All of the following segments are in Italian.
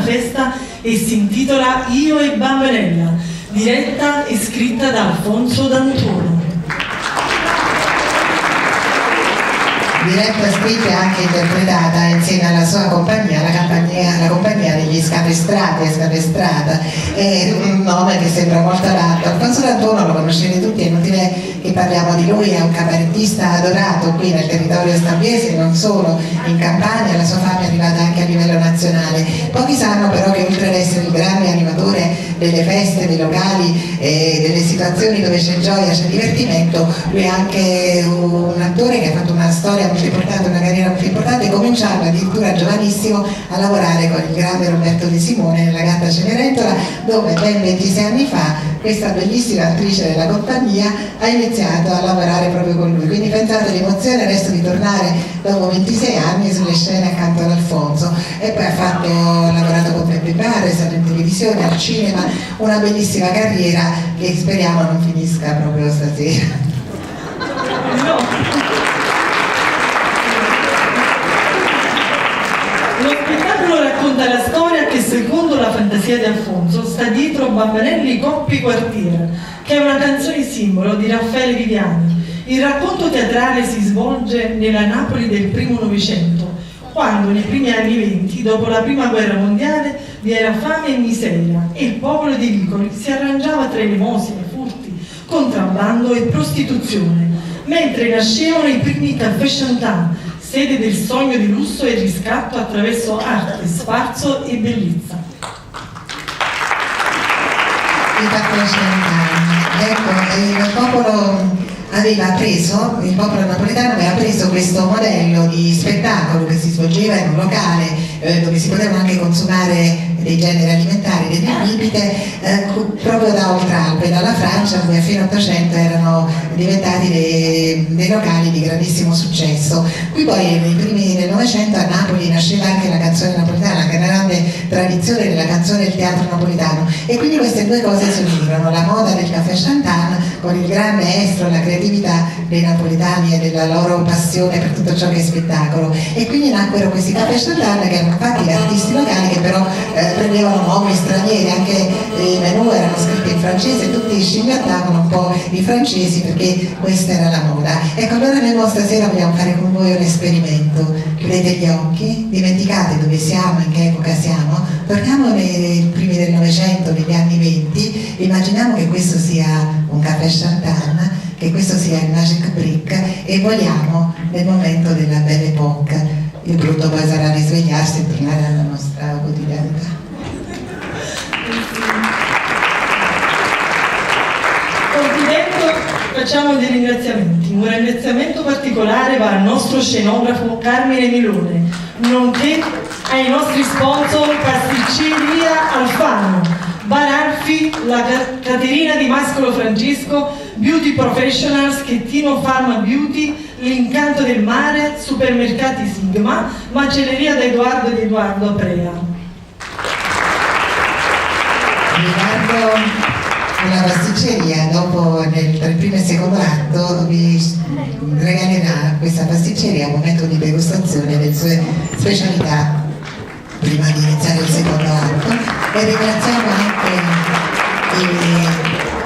festa e si intitola Io e Bambanella, diretta e scritta da Alfonso D'Antuono. Diretta, scritta e anche interpretata insieme alla sua compagnia, la compagnia degli Scapestrata, è un nome che sembra molto adatto. Alfonso D'Antuono lo conoscete tutti, è inutile che parliamo di lui, è un cabarettista adorato qui nel territorio stambiese, non solo in Campania, la sua fama è arrivata anche a livello nazionale. Pochi sanno però che oltre ad essere il grande animatore delle feste, dei locali e delle situazioni dove c'è gioia, c'è divertimento, lui è anche un attore che ha fatto una storia molto importante, una carriera molto importante, cominciando addirittura giovanissimo a lavorare con il grande Roberto De Simone nella Gatta Cenerentola, dove ben 26 anni fa questa bellissima attrice della compagnia ha iniziato a lavorare proprio con lui. Quindi pensate all'emozione adesso di tornare dopo 26 anni sulle scene accanto ad Alfonso, e poi ha lavorato con Peppe Barre, è stato in televisione, al cinema, una bellissima carriera che speriamo non finisca proprio stasera. No. Lo spettacolo racconta la storia che, secondo la fantasia di Alfonso, sta dietro Bambanelli Coppi Quartiere, che è una canzone simbolo di Raffaele Viviani. Il racconto teatrale si svolge nella Napoli del primo Novecento, quando nei primi anni '20, dopo la prima guerra mondiale, vi era fame e miseria e il popolo dei vicoli si arrangiava tra elemosine, furti, contrabbando e prostituzione, mentre nascevano i primi caffè Chantan, sede del sogno di lusso e riscatto attraverso arte, sfarzo e bellezza. Il caffè Chantan, ecco, il popolo napoletano aveva preso questo modello di spettacolo che si svolgeva in un locale dove si potevano anche consumare dei generi alimentari, delle bibite, proprio da Oltralpe, dalla Francia, dove a fine 800 erano diventati dei locali di grandissimo successo. Qui poi nei primi del Novecento a Napoli nasceva anche la canzone napoletana, la grande tradizione della canzone del teatro napoletano, e quindi queste due cose si unirono, la moda del caffè Chantan con il grande estro, la creatività dei napoletani e della loro passione per tutto ciò che è spettacolo, e quindi nacquero questi caffè Chantan che erano fatti da artisti locali che però prendevano nomi stranieri, anche i menù erano scritti in francese, tutti scimmiottavano un po' i francesi perché questa era la moda. Ecco, allora noi stasera vogliamo fare con voi un esperimento. Chiudete gli occhi, dimenticate dove siamo, in che epoca siamo, torniamo nei primi del Novecento, negli anni '20, immaginiamo che questo sia un caffè Chantan, che questo sia il Magic Brick, e voliamo nel momento della Belle Époque. Il brutto poi sarà risvegliarsi e tornare alla nostra quotidianità. Concludendo, facciamo dei ringraziamenti. Un ringraziamento particolare va al nostro scenografo Carmine Milone, nonché ai nostri sponsor Pasticceria Alfano, Bar Alfi, la Caterina di Mascolo Francesco, Beauty Professionals, Schettino Pharma Beauty, L'Incanto del Mare, Supermercati Sigma, Macelleria da Edoardo ed Edoardo Aprea. Riguardo alla pasticceria, dopo nel primo e secondo atto vi regalerà questa pasticceria un momento di degustazione delle sue specialità prima di iniziare il secondo atto, e ringraziamo anche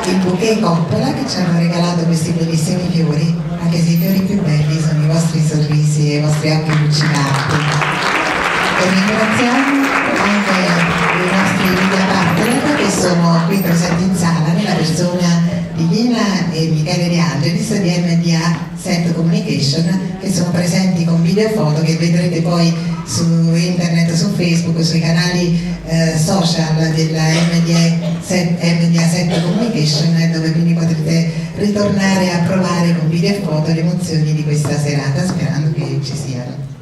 il bouquet Coppola che ci hanno regalato questi bellissimi fiori, anche se i fiori più belli sono i vostri sorrisi e i vostri occhi luccicanti. E ringraziamo anche i nostri media partner che sono qui presenti in sala nella persona di Lina e Michele De Angelis di MDA Set Communication, che sono presenti con video e foto che vedrete poi su internet, su Facebook, sui canali social della MDA Set Communication, dove quindi potrete ritornare a provare con video e foto le emozioni di questa serata, sperando che ci siano.